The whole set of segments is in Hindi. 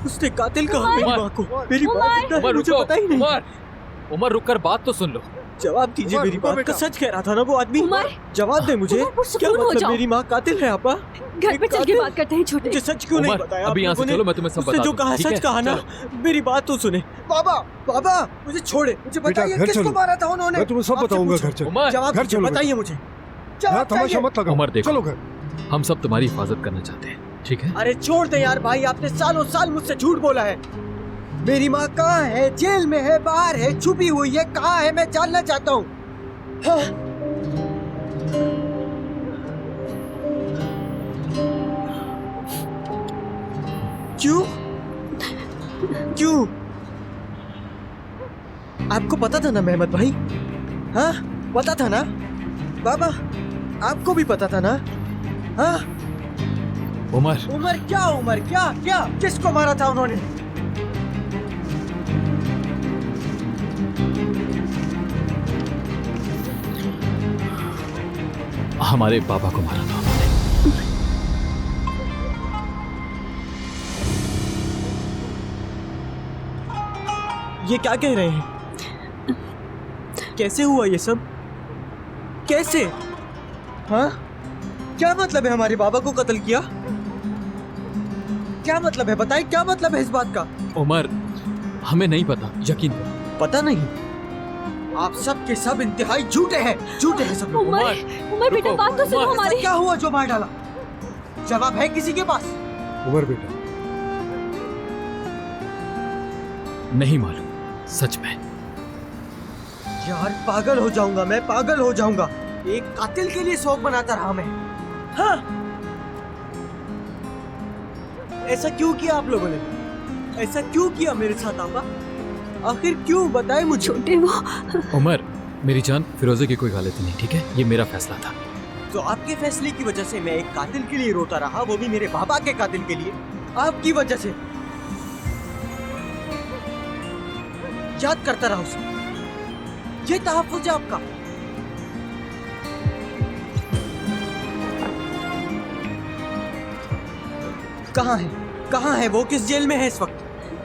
उसने कातिल कहा मेरी माँ को। मेरी माँ जिंदा है, मुझे पता ही नहीं। उमर रुककर बात तो सुन लो। जवाब दीजिए, मेरी बात का सच कह रहा था ना वो आदमी। जवाब दे मुझे, क्या मतलब मेरी माँ कातिल है? आपा घर पे चल के बात करते हैं छोटे। मुझे सच क्यों नहीं बताया? अभी यहाँ से चलो, मैं तुम्हें सब बता दूँ। जो कहा सच कहा ना, मेरी बात तो सुने। बाबा बाबा मुझे छोड़े, मुझे बताइए किसको मारा था उन्होंने? मैं तुम्हें सब बताऊंगा। घर चलो, जवाब घर चलो, बताइए मुझे। तमाशा मत लगाओ। उमर देखो, चलो घर। हम सब तुम्हारी हिफाजत करना चाहते हैं, ठीक है? अरे छोड़ दे यार भाई, आपने सालों साल मुझसे झूठ बोला है। मेरी माँ कहाँ है? जेल में है, बाहर है, छुपी हुई है, कहाँ है? मैं जानना चाहता हूँ। हाँ। क्यों? क्यों? आपको पता था ना मेहमद भाई? हाँ पता था ना? बाबा आपको भी पता था ना? हाँ उमर उमर क्या? उमर क्या? क्या किसको मारा था उन्होंने? हमारे पापा को मारा था उन्होंने। ये क्या कह रहे हैं? कैसे हुआ ये सब? कैसे? हाँ क्या मतलब है हमारे बाबा को कत्ल किया? क्या मतलब है? बताइए क्या मतलब है इस बात का? उमर हमें नहीं पता, यकीन करो। पता नहीं? आप सब के सब इंतहाई झूठे हैं, झूठे हैं सब लोग। उमर बेटा बात तो सुनो हमारी। क्या हुआ जो मार डाला? जवाब है किसी के पास? उमर बेटा नहीं मालूम, सच में। यार पागल हो जाऊंगा मैं, पागल हो जाऊंगा। एक कातिल के लिए शौक बनाता रहा मैं। हाँ ऐसा क्यों किया आप लोगों ने? ऐसा क्यों किया मेरे साथ आपा? आखिर क्यों? बताए मुझे। छोटे वो उमर मेरी जान, फिरोजे की कोई गलती नहीं, ठीक है? ये मेरा फैसला था। तो आपके फैसले की वजह से मैं एक कातिल के लिए रोता रहा, वो भी मेरे बाबा के कातिल के लिए, आपकी वजह से। याद करता रहा उसे। ये तहफ्फुज़ है आपका। कहाँ है? कहाँ है वो? किस जेल में है इस वक्त?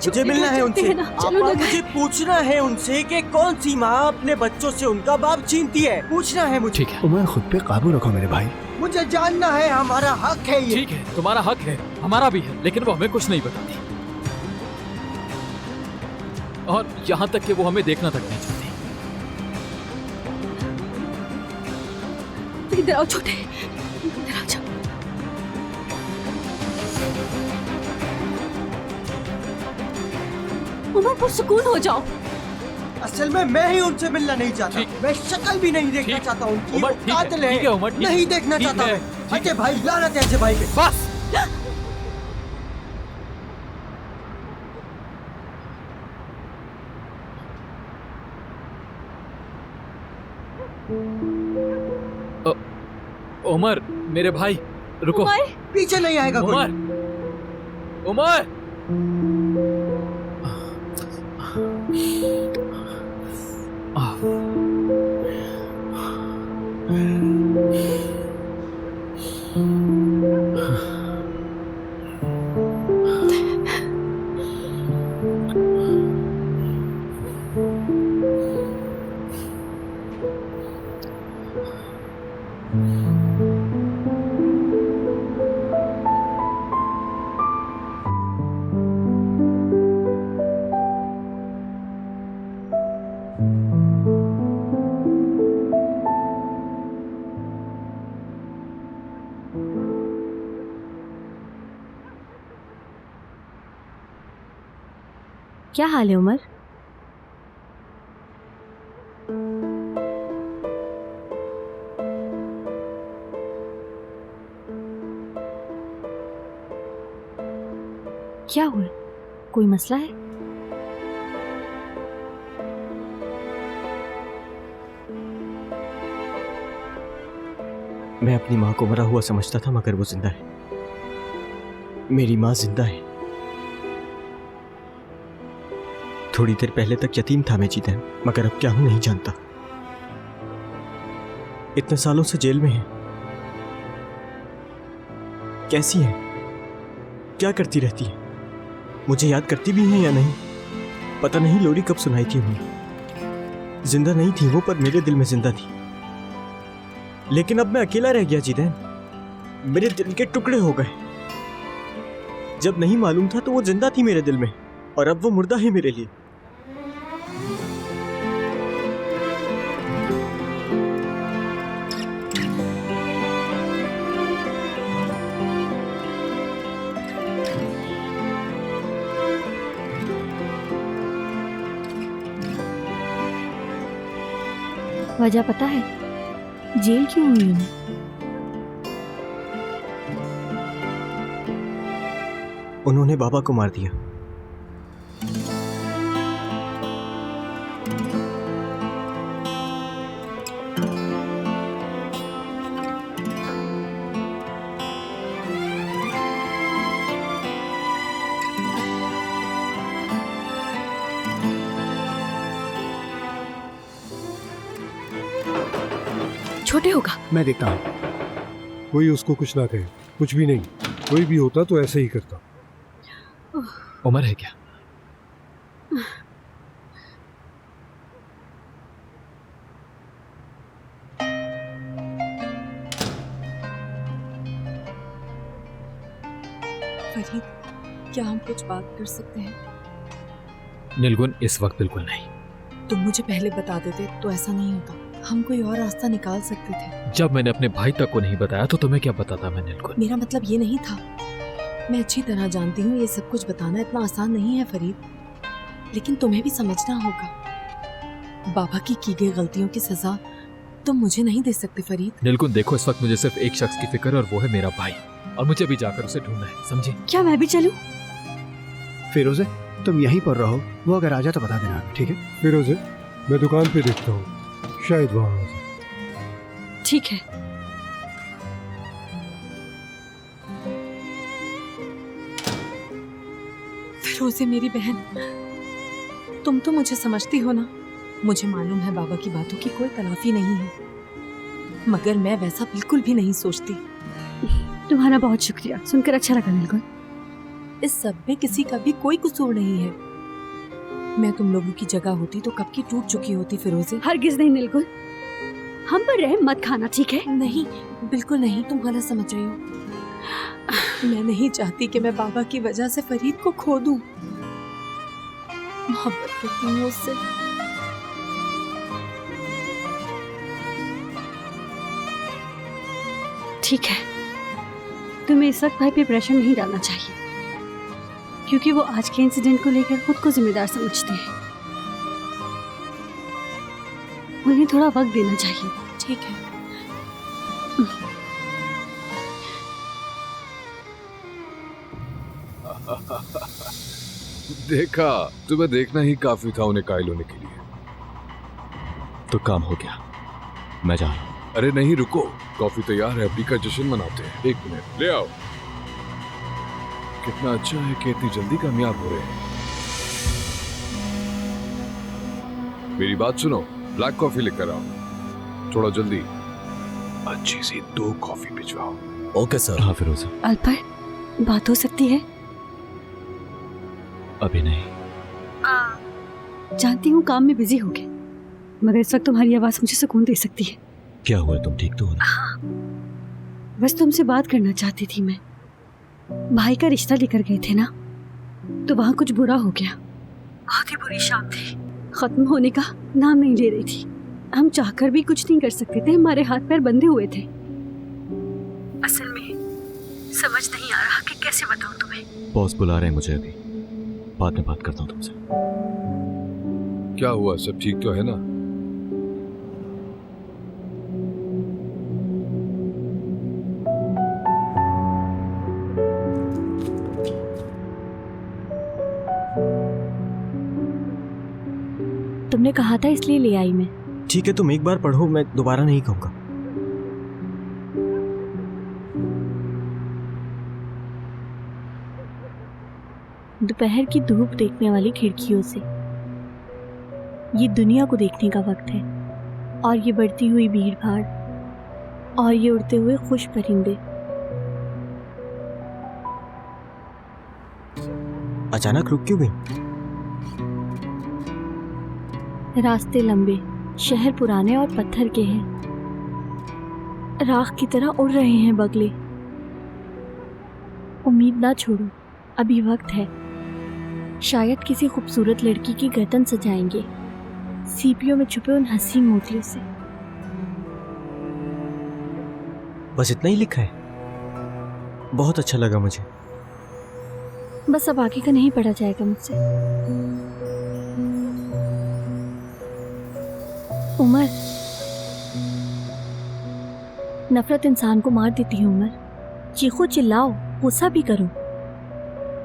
मुझे मिलना है उनसे। मुझे पूछना है उनसे कि कौन सी माँ अपने बच्चों से उनका बाप छीनती है। पूछना है मुझे। ठीक है। उमर खुद पे काबू रखो मेरे भाई। मुझे जानना है, हमारा हक है ये। ठीक है, तुम्हारा हक है, हमारा भी है, लेकिन वो हमें कुछ नहीं बताती। और यहाँ तक कि वो हमें देखना तक नहीं चाहती। इधर आओ छोटे, इधर आ जाओ। उमर पुरसुकून हो जाओ। असल में मैं ही उनसे मिलना नहीं चाहता। मैं शक्ल भी नहीं देखना चाहता उनकी। उमर, वो कातिल है। ठीक है उमर, नहीं देखना चाहता मैं। अजय भाई, लानत है अजय भाई पे। बस। उमर मेरे भाई रुको। पीछे नहीं आएगा कोई। उमर उमर क्या हाल है उमर? क्या हुआ? कोई मसला है? मैं अपनी माँ को मरा हुआ समझता था, मगर वो जिंदा है। मेरी माँ जिंदा है। थोड़ी देर पहले तक यतीम था मैं जीता, मगर अब क्या हूं नहीं जानता। इतने सालों से जेल में है। कैसी है? क्या करती रहती है? मुझे याद करती भी हैं या नहीं पता नहीं। लोरी कब सुनाई थी उन्हें। जिंदा नहीं थी वो, पर मेरे दिल में जिंदा थी। लेकिन अब मैं अकेला रह गया जिदैन। मेरे दिल के टुकड़े हो गए। जब नहीं मालूम था तो वो जिंदा थी मेरे दिल में, और अब वो मुर्दा है मेरे लिए। वजह पता है जेल क्यों हुई उन्हें? उन्होंने बाबा को मार दिया। छोटे होगा। मैं देखता हूँ। कोई उसको कुछ ना कहे, कुछ भी नहीं। कोई भी होता तो ऐसे ही करता। उमर है क्या? फरीद, क्या हम कुछ बात कर सकते हैं? नीलगुन, इस वक्त बिल्कुल नहीं। तुम मुझे पहले बता देते तो ऐसा नहीं होता। हम कोई और रास्ता निकाल सकते थे। जब मैंने अपने भाई तक को नहीं बताया तो तुम्हें क्या बताता मैं नीलगुन? मेरा मतलब ये नहीं था। मैं अच्छी तरह जानती हूँ ये सब कुछ बताना इतना आसान नहीं है फरीद, लेकिन तुम्हें भी समझना होगा बाबा की गई गलतियों की सजा तुम मुझे नहीं दे सकते फरीद। नीलगुन देखो, इस वक्त मुझे सिर्फ एक शख्स की फिक्र है और वो है मेरा भाई, और मुझे भी जाकर उसे ढूंढना है, समझे? क्या मैं भी चलूं? फिरोजे, तुम यहीं पर रहो। वो अगर आ जाए तो बता देना, ठीक है? फिरोजे, मैं दुकान पे देखता हूँ, शायद वहां आ जाए। ठीक है। फिरोजे मेरी बहन, तुम तो मुझे समझती हो ना। मुझे मालूम है बाबा की बातों की कोई तलाफी नहीं है, मगर मैं वैसा बिल्कुल भी नहीं सोचती। तुम्हारा बहुत शुक्रिया, सुनकर अच्छा लगा नीलगुन। इस सब में किसी का भी कोई कसूर नहीं है। मैं तुम लोगों की जगह होती तो कब की टूट चुकी होती फिरोजे। हरगिज नहीं नीलगुन, हम पर रहम मत खाना, ठीक है? नहीं, बिल्कुल नहीं, तुम गलत समझ रही हो। मैं नहीं चाहती कि मैं बाबा की वजह से फरीद को खो दूं। मोहब्बत करती हूँ उससे। ठीक है, तुम्हें इस वक्त भाई पे प्रेशर नहीं डालना चाहिए, क्योंकि वो आज के इंसिडेंट को लेकर खुद को जिम्मेदार समझते हैं। उन्हें थोड़ा वक्त देना चाहिए। ठीक है। देखा, तुम्हें देखना ही काफी था उन्हें कायल होने के लिए। तो काम हो गया, मैं जा रहा हूँ। अरे नहीं, रुको, कॉफी तैयार है, पीकर जश्न मनाते हैं। एक मिनट, ले आओ। कितना अच्छा है कि इतनी जल्दी कामयाब हो रहे हैं। मेरी बात सुनो, ब्लैक कॉफी लेकर आओ, थोड़ा जल्दी। अच्छी सी 2 कॉफी भिजवाओ। Okay sir. हाँ फिरोज। अल्पर, बात हो सकती है? अभी नहीं। जानती हूँ काम में बिजी हो गए, मगर इस वक्त तुम्हारी आवाज मुझे सुकून दे सकती है। क्या हुआ, तुम ठीक तो हो ना? हाँ, बस तुमसे बात करना चाहती थी मैं। भाई का रिश्ता लेकर गए थे ना, तो वहाँ कुछ बुरा हो गया। बहुत ही बुरी शाम थी, खत्म होने का नाम नहीं ले रही थी। हम चाहकर भी कुछ नहीं कर सकते थे, हमारे हाथ पैर बंधे हुए थे। असल में समझ नहीं आ रहा कि कैसे बताऊं तुम्हें। बॉस बुला रहे हैं मुझे, अभी बाद में बात करता हूँ तुमसे। क्या हुआ, सब ठीक तो है ना? तुमने कहा था इसलिए ले आई मैं। ठीक है, तुम एक बार पढ़ो, मैं दोबारा नहीं कहूँगा। दोपहर की धूप देखने वाली खिड़कियों से ये दुनिया को देखने का वक्त है, और ये बढ़ती हुई भीड़ भाड़, और ये उड़ते हुए खुश परिंदे। अचानक रुक क्यों गई? रास्ते लंबे, शहर पुराने और पत्थर के हैं। राख की तरह उड़ रहे हैं बगले। उम्मीद ना छोड़ो, अभी वक्त है। शायद किसी खूबसूरत लड़की की गर्दन सजाएंगे, सीपियों में छुपे उन हंसी मोतियों से। बस इतना ही लिखा है? बहुत अच्छा लगा मुझे। बस अब आगे का नहीं पढ़ा जाएगा मुझसे। उमर, नफरत इंसान को मार देती है उमर। चीखो चिल्लाओ, गुस्सा भी करो,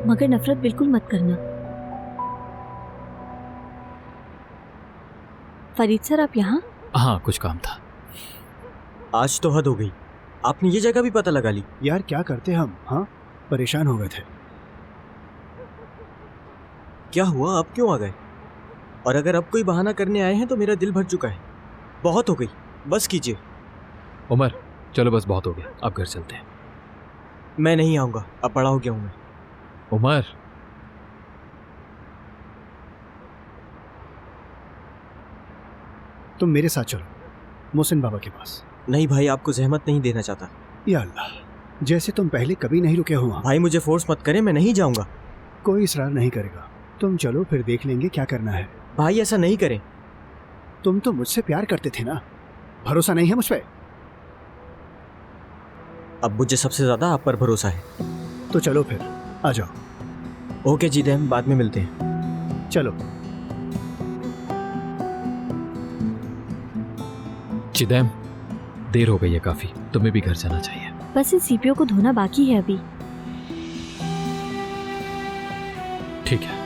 मगर नफरत बिल्कुल मत करना। फरीद सर, आप यहाँ? हाँ, कुछ काम था। आज तो हद हो गई, आपने ये जगह भी पता लगा ली। यार क्या करते हम, हाँ परेशान हो गए थे। क्या हुआ, आप क्यों आ गए? और अगर अब कोई बहाना करने आए हैं तो मेरा दिल भर चुका है। बहुत हो गई, बस कीजिए। उमर, चलो बस बहुत हो गया, अब घर चलते हैं। मैं नहीं आऊंगा, अब बड़ा हो गया हूं मैं। उमर, तुम मेरे साथ चलो मोहसिन बाबा के पास। नहीं भाई, आपको जहमत नहीं देना चाहता। या अल्लाह, जैसे तुम पहले कभी नहीं रुके हो वहाँ। भाई मुझे फोर्स मत करें, मैं नहीं जाऊंगा। कोई इसरार नहीं करेगा। तुम चलो, फिर देख लेंगे क्या करना है। भाई ऐसा नहीं करें। तुम तो मुझसे प्यार करते थे ना, भरोसा नहीं है मुझ पे? अब मुझे सबसे ज्यादा आप पर भरोसा है। तो चलो फिर, आ जाओ। ओके जी दैम, बाद में मिलते हैं। चलो। चिदैम, देर हो गई है काफी, तुम्हें भी घर जाना चाहिए। बस इन सीपियों को धोना बाकी है अभी। ठीक है।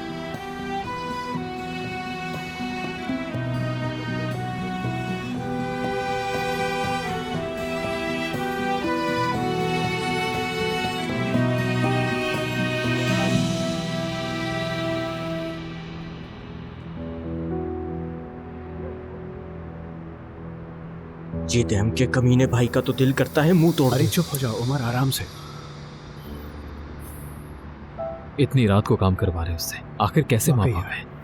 जी दैम के कमीने भाई का तो दिल करता है मुंह तोड़ अरे दूं। चुप हो जाओ उमर, आराम से। इतनी रात को काम करवा रहे उससे, आखिर कैसे माँ वाकई बाप है। है?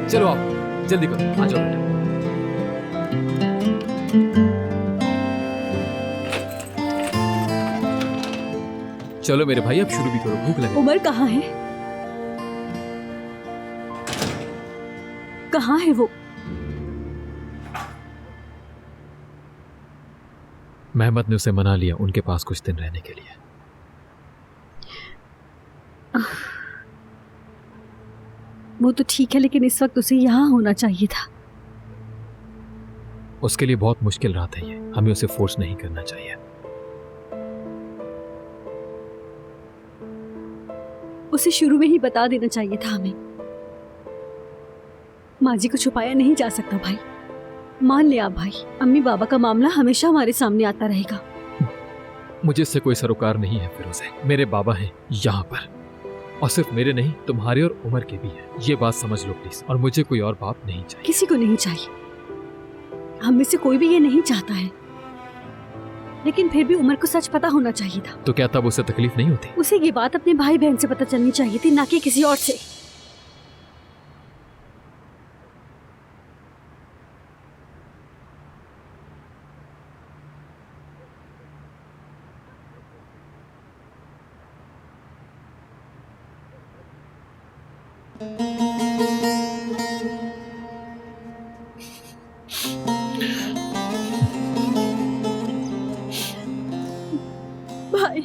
चलो आओ, जल्दी करो, आ जाओ बेटा। चलो मेरे भाई, अब शुरू भी करो, भूख लगे। उमर कहाँ है? कहाँ है वो? मेहमद ने उसे मना लिया उनके पास कुछ दिन रहने के लिए। वो तो ठीक है, लेकिन इस वक्त उसे यहाँ होना चाहिए था। उसके लिए बहुत मुश्किल रात है ये, हमें उसे फोर्स नहीं करना चाहिए। उसे शुरू में ही बता देना चाहिए था हमें। माँ जी को छुपाया नहीं जा सकता भाई। मान ले आप भाई, अम्मी बाबा का मामला हमेशा हमारे सामने आता रहेगा। मुझे इससे कोई सरोकार नहीं है फिरोज़े, मेरे बाबा हैं यहाँ पर, और सिर्फ मेरे नहीं, तुम्हारे और उमर के भी है। ये बात समझ लो प्लीज, और मुझे कोई और बाप नहीं चाहिए। किसी को नहीं चाहिए, हम में से कोई भी ये नहीं चाहता है, लेकिन फिर भी उमर को सच पता होना चाहिए था। तो क्या तब उसे तकलीफ नहीं होती? उसे ये बात अपने भाई बहन से पता चलनी चाहिए थी, ना कि किसी और से। भाई,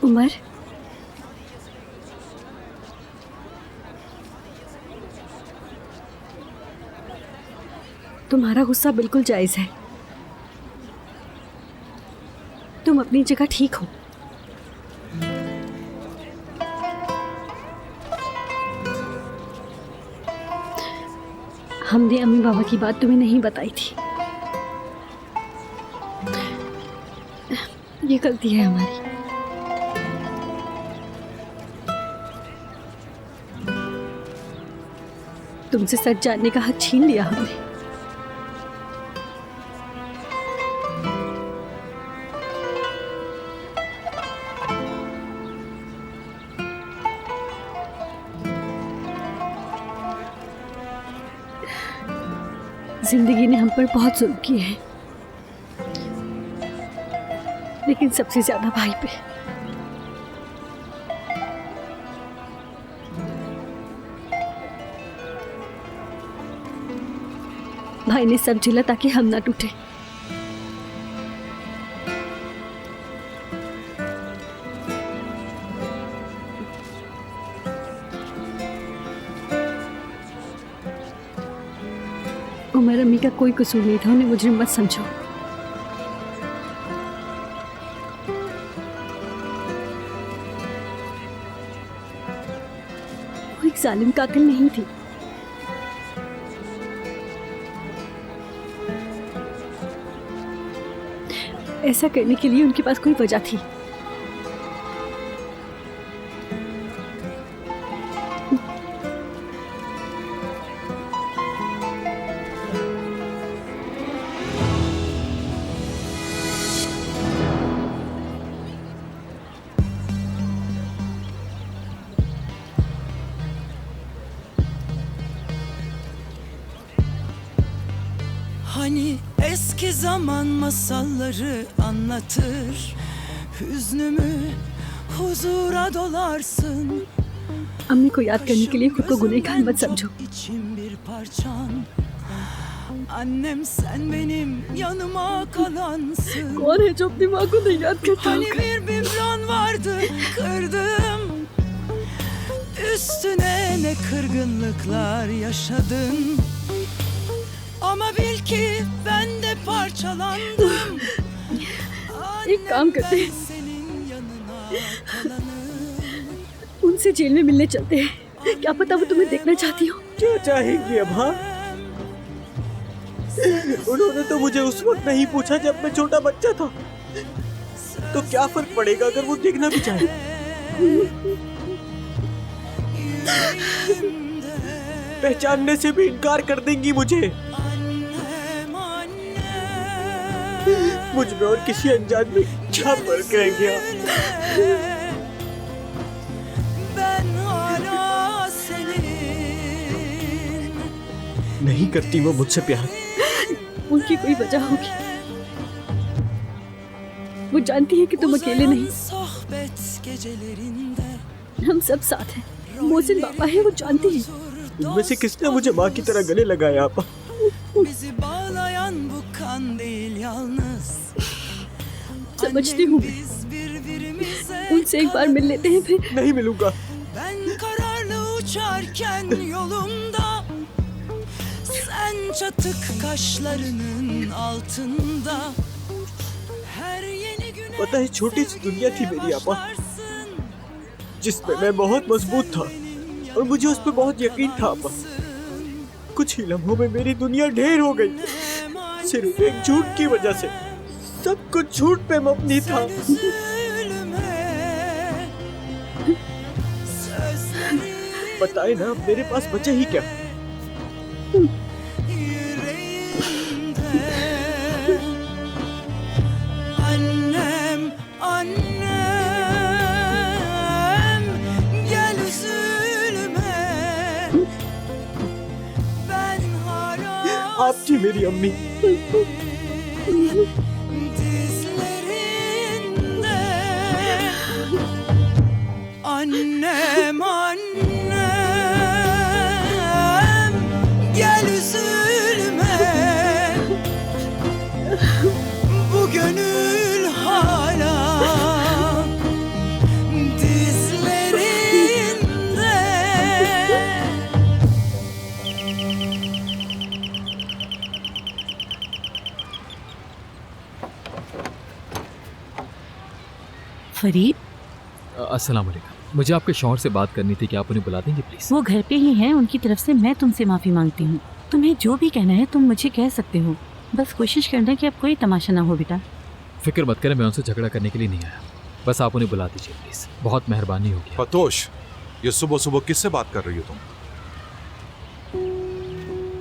उमर, तुम्हारा गुस्सा बिल्कुल जायज है। तुम अपनी जगह ठीक हो। हमने अम्मी बाबा की बात तुम्हें नहीं बताई थी। ये गलती है हमारी। तुमसे सच जानने का हक छीन लिया हमने। जिंदगी ने हम पर बहुत जुल्म किए हैं, लेकिन सबसे ज्यादा भाई पे। भाई ने सब झेला ताकि हम ना टूटे। उमर, अम्मी का कोई कसूर नहीं था, उन्हें मुझे मत समझो। वो एक जालिम कातिल नहीं थी। ऐसा करने के लिए उनके पास कोई वजह थी। Hani eski zaman masalları anlatır, hüznümü huzura dolarsın. अम्मी को याद करने के लिए खुद को गुनहगार मत समझो। İçim bir parçan. Annem sen benim yanıma kalansın. कौन है जो अपनी माँ को नहीं याद करता Hani होगा? bir bibron vardı kırdım. Üstüne ne kırgınlıklar yaşadın. Ama bil ki ben de parçalandım. एक काम करते हैं, Ben senin yanına kalanım. उनसे जेल में मिलने चलते हैं। क्या पता वो तुम्हें देखना चाहती हो। क्या चाहेंगी अब? हाँ, उन्होंने तो मुझे उस वक्त नहीं पूछा जब मैं छोटा बच्चा था, तो क्या फर्क पड़ेगा अगर वो देखना भी चाहे? पहचानने से भी इनकार कर देंगी मुझे। मुझ में और किसी अनजान में क्या फर्क रह गया? Ben hala senin. नहीं करती वो मुझसे प्यार। उनकी कोई वजह होगी। वो जानती है कि तुम अकेले नहीं, Uzan sohbet gecelerinde हम सब साथ हैं। मोहसिन बाबा है, वो जानती है। इनमें से किसने मुझे माँ की तरह गले लगाया? आपा, bizi bağlayan bu kan değil yalnız. समझती हूँ, Biz birbirimize उनसे एक बार मिल लेते हैं, फिर नहीं मिलूंगा। ben kararlı uçarken yolumda sen çatık kaşlarının altında her yeni güne पता है, छोटी सी दुनिया थी मेरी आपा, başlarsın. जिसमें मैं बहुत मजबूत था और मुझे उस पर बहुत यकीन था। आपा, कुछ ही लम्हों में मेरी दुनिया ढेर हो गई, सिर्फ एक झूठ की वजह से। सब कुछ झूठ पे मबनी था। Zulme sözlerin बताए ना, अब मेरे पास बचे ही क्या? yüreğimde. Annem, annem, gel üzülme. Ben hala आप थी मेरी अम्मी, dizlerinde. Annem, annem, gel üzülme. Bu gönül hala dizlerinde. Farid, अस्सलाम वालेकुम। मुझे आपके शौहर से बात करनी थी, क्या आप उन्हें बुला देंगे प्लीज? वो घर पे ही हैं, उनकी तरफ से मैं तुमसे माफ़ी मांगती हूँ। तुम्हें जो भी कहना है तुम मुझे कह सकते हो, बस कोशिश करना कि अब कोई तमाशा ना हो बेटा। फिक्र मत करें, मैं उनसे झगड़ा करने के लिए नहीं आया, बस आप उन्हें बुला दीजिए प्लीज, बहुत मेहरबानी होगी। फतोश, ये सुबह सुबह किससे बात कर रही हो तुम?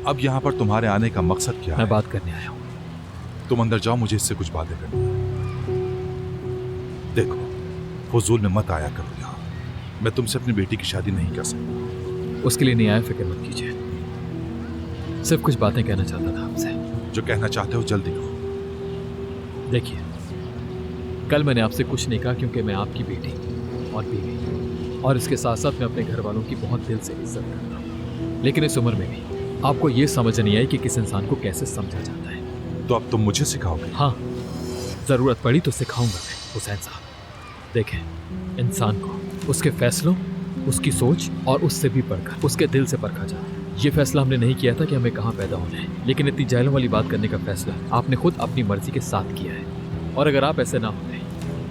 अब यहाँ पर तुम्हारे आने का मकसद क्या है? मैं बात करने आया हूँ। तुम अंदर जाओ, मुझे इससे कुछ बातें करनी है। देखो, फजूल में मत आया करो यहाँ। मैं तुमसे अपनी बेटी की शादी नहीं कर सकता। उसके लिए नहीं आया, फिक्र मत कीजिए। सिर्फ कुछ बातें कहना चाहता था आपसे। जो कहना चाहते हो जल्दी कहो। देखिए, कल मैंने आपसे कुछ नहीं कहा क्योंकि मैं आपकी बेटी और बीवी और इसके साथ साथ मैं अपने घर वालों की बहुत दिल से इज्जत करता हूँ, लेकिन इस उम्र में भी आपको ये समझ नहीं आई कि किस इंसान को कैसे समझा जाता है। तो अब तुम मुझे सिखाओगे? हाँ, जरूरत पड़ी तो सिखाऊंगा मैं हुसैन साहब। देखें, इंसान को उसके फैसलों, उसकी सोच और उससे भी बढ़कर उसके दिल से परखा जाता है। ये फैसला हमने नहीं किया था कि हमें कहाँ पैदा होना है, लेकिन इतनी जायलों वाली बात करने का फैसला आपने खुद अपनी मर्जी के साथ किया है। और अगर आप ऐसे ना होते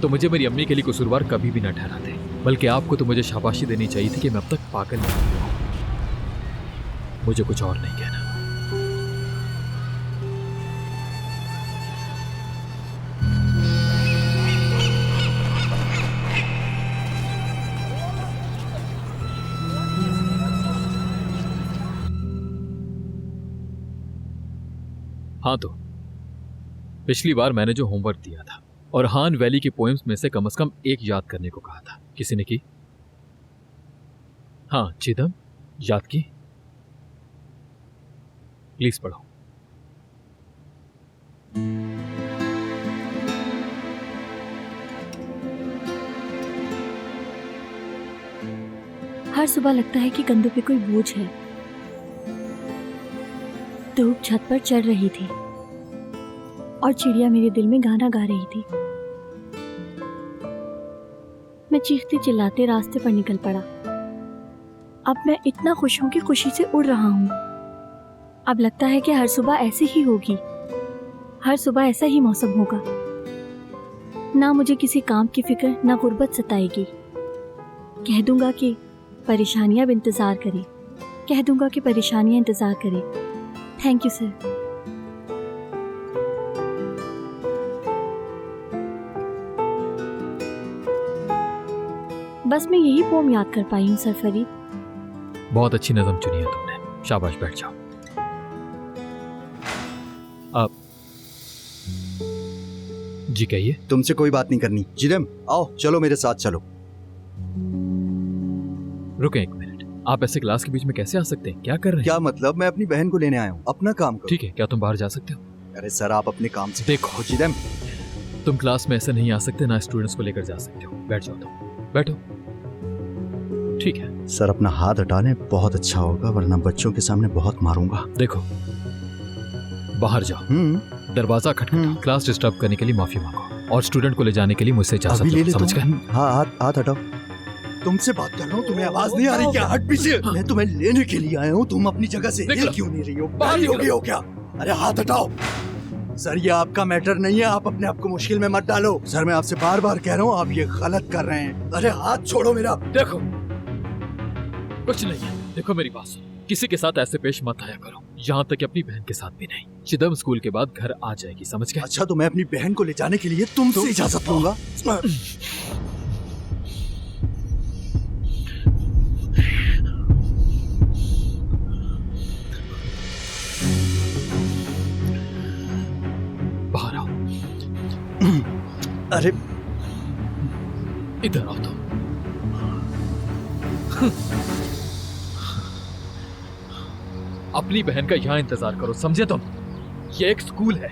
तो मुझे मेरी अम्मी के लिए कसूरवार कभी भी ना ठहराते, बल्कि आपको तो मुझे शाबाशी देनी चाहिए थी कि मैं अब तक पागल नहीं हुआ। मुझे कुछ और नहीं कहना। हाँ, तो पिछली बार मैंने जो होमवर्क दिया था और हान वैली की पोएम्स में से कम एक याद करने को कहा था, किसी ने की? हाँ, चिदम, याद की? प्लीज पढ़ो। हर सुबह लगता है कि कंधों पे कोई बोझ है। धूप छत पर चढ़ रही थी और चिड़िया मेरे दिल में गाना गा रही थी। मैं चीखते चिल्लाते रास्ते पर निकल पड़ा। अब मैं इतना खुश हूं कि खुशी से उड़ रहा हूं। अब लगता है कि हर सुबह ऐसी ही होगी, हर सुबह ऐसा ही मौसम होगा। ना मुझे किसी काम की फिक्र, ना गुर्बत सताएगी। कह दूंगा कि परेशानियां अब इंतजार करें, कह दूंगा कि परेशानियां इंतजार करें। Thank you sir. बस मैं यही पोम याद कर पाई हूँ सर फरीद। बहुत अच्छी नज़म चुनी है तुमने, शाबाश, बैठ जाओ। आप जी कहिए। तुमसे कोई बात नहीं करनी। जिदम, आओ चलो मेरे साथ चलो। रुकें एक मिनट, आप ऐसे क्लास के बीच में कैसे आ सकते हैं? क्या कर रहे हैं? क्या मतलब? मैं अपनी बहन को लेने आया हूँ, अपना काम करो। ठीक है, क्या तुम बाहर जा सकते हो? अरे सर, आप अपने काम से देखो जिदम, तुम क्लास में ऐसे नहीं आ सकते, ना स्टूडेंट्स को लेकर जा सकते हो। बैठ जाओ, तुम बैठो। ठीक है सर, अपना हाथ हटा लें, बहुत अच्छा होगा, वरना बच्चों के सामने बहुत मारूंगा। देखो, बाहर जाओ, दरवाजा खटखटाओ, क्लास डिस्टर्ब करने के लिए माफी मांगो और स्टूडेंट को ले जाने के लिए मुझसे इजाजत लो, समझ गए? हाँ, हाथ हटाओ। तुमसे बात कर रहा हूँ, तुम्हें आवाज नहीं आ रही क्या? हट पीछे। मैं तुम्हें लेने के लिए आया हूँ, तुम अपनी जगह से हिल क्यों नहीं रही हो? बाहर हो गई हो क्या? अरे हाथ हटाओ। सर, ये आपका मैटर नहीं है, आप अपने आप को मुश्किल में मत डालो। सर, मैं आपसे बार बार कह रहा हूँ, आप ये गलत कर रहे हैं। अरे हाथ छोड़ो मेरा। देखो, कुछ नहीं है, देखो मेरी बात सुनो, किसी के साथ ऐसे पेश मत आया करो, यहाँ तक कि अपनी बहन के साथ भी नहीं। चिदम स्कूल के बाद घर आ जाएगी, समझ गए? अच्छा, तो मैं अपनी बहन को ले जाने के लिए तुमसे इजाजत लूंगा? बाहर आओ। अरे इधर आओ तो। अपनी बहन का यहाँ इंतजार करो, समझे तुम? ये एक स्कूल है।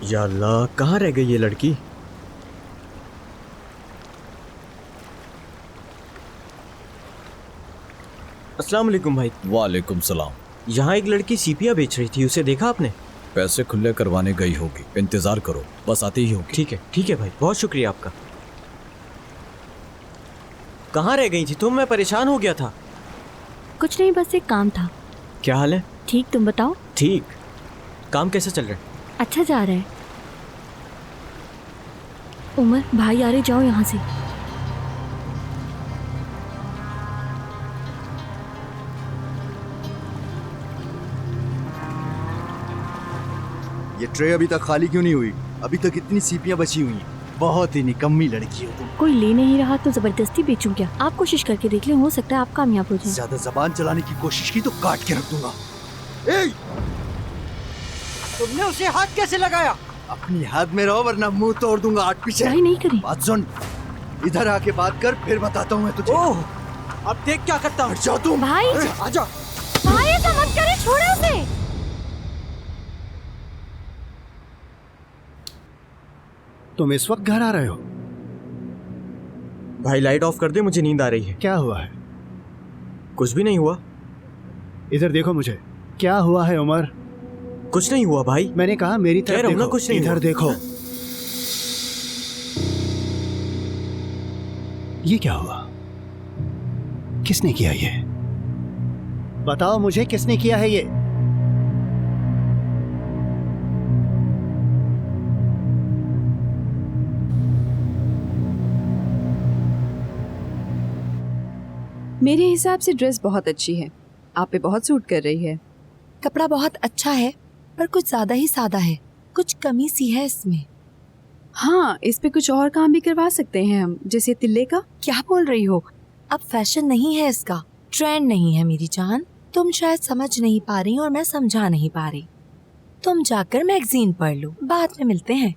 या अल्लाह, कहाँ रह गई ये लड़की? अस्सलाम वालेकुम भाई। वालेकुम सलाम। यहाँ एक लड़की सीपिया बेच रही थी, उसे देखा आपने? पैसे खुले करवाने गई होगी, इंतजार करो, बस आती ही होगी। ठीक है भाई, बहुत शुक्रिया आपका। कहाँ रह गई थी तुम? मैं परेशान हो गया था। कुछ नहीं, बस एक काम था। क्या हाल है? ठीक, तुम बताओ। ठीक। काम कैसा चल रहा है? अच्छा जा रहा है। उमर भाई आ रहे, जाओ यहाँ से। ये ट्रे अभी तक खाली क्यों नहीं हुई? अभी तक इतनी सीपियां बची हुई हैं। बहुत ही निकम्मी लड़की हो तुम। कोई ले नहीं रहा तो जबरदस्ती बेचूं क्या? आप कोशिश करके देख लें, हो सकता है आप कामयाब हो जाएं। ज्यादा जबान चलाने की कोशिश की तो काट के रख दूंगा। तुमने उसे हाथ कैसे लगाया? अपनी हाथ में रहो वरना मुंह तोड़ दूंगा आठ पीछे। नहीं करें। बात सुन, इधर आके बात कर, फिर बताता हूँ मैं तुझे। ओह, अब देख क्या करता हूँ। जाओ तुम। भाई आजा। भाई ऐसा मत करे, छोड़ो उसे। तुम इस वक्त घर आ रहे हो? भाई लाइट ऑफ कर दे, मुझे नींद आ रही है। क्या हुआ है? कुछ भी नहीं हुआ। इधर देखो मुझे। क्या हुआ है उमर? कुछ नहीं हुआ भाई। मैंने कहा मेरी तरफ देखो। कुछ नहीं इधर हुआ। देखो। ये क्या हुआ? किसने किया ये? बताओ मुझे, किसने किया है ये? मेरे हिसाब से ड्रेस बहुत अच्छी है, आप पे बहुत सूट कर रही है। कपड़ा बहुत अच्छा है पर कुछ ज्यादा ही सादा है, कुछ कमी सी है इसमें। हाँ, इस पे कुछ और काम भी करवा सकते हैं हम, जैसे तिल्ले का। क्या बोल रही हो? अब फैशन नहीं है इसका, ट्रेंड नहीं है मेरी जान। तुम शायद समझ नहीं पा रही और मैं समझा नहीं पा रही। तुम जाकर मैगजीन पढ़ लो, बाद में मिलते हैं।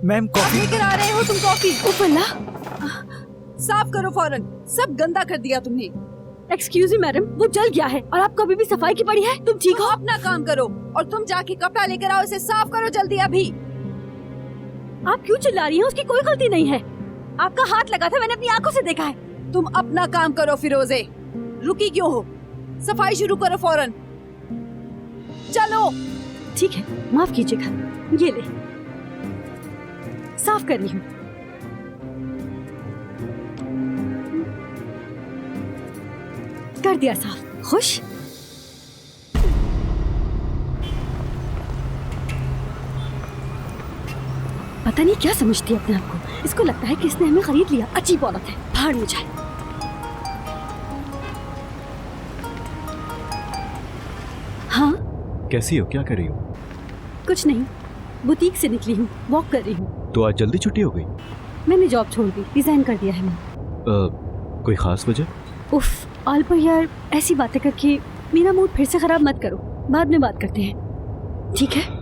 मैम कॉफी लेकर आ रहे हो तुम कॉफी? उफ अल्लाह, साफ करो फौरन, सब गंदा कर दिया तुमने। एक्सक्यूज मी मैडम, वो जल गया है और आपको अभी भी सफाई की पड़ी है। तुम ठीक हो? अपना काम करो और तुम जाके कपड़ा लेकर आओ, इसे साफ करो जल्दी अभी। आप क्यों चिल्ला रही हैं? उसकी कोई गलती नहीं है। आपका हाथ लगा था, मैंने अपनी आंखों से देखा है। तुम अपना काम करो फिरोजे, रुकी क्यों हो? सफाई शुरू करो फौरन, चलो। ठीक है, माफ कीजिएगा, ये ले, साफ कर रही हूँ। कर दिया साफ। खुश? पता नहीं क्या समझती है अपने आप को। इसको लगता है कि इसने हमें खरीद लिया। अजीब औरत है, भाड़ में जाए। हाँ, कैसी हो? क्या कर रही हो? कुछ नहीं, बुटीक से निकली हूँ, वॉक कर रही हूँ। तो आज जल्दी छुट्टी हो गई? मैंने जॉब छोड़ दी, रिजाइन कर दिया है मैंने। कोई खास वजह? उफ ऑल पर यार, ऐसी बातें करके मेरा मूड फिर से खराब मत करो। बाद में बात करते हैं, ठीक है?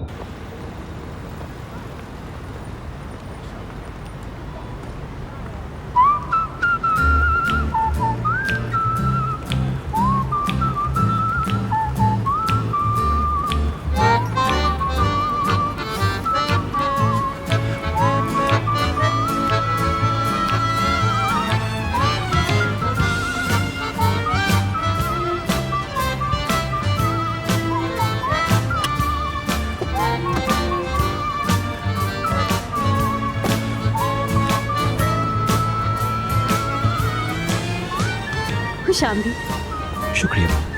खुश आमदीद। शुक्रिया।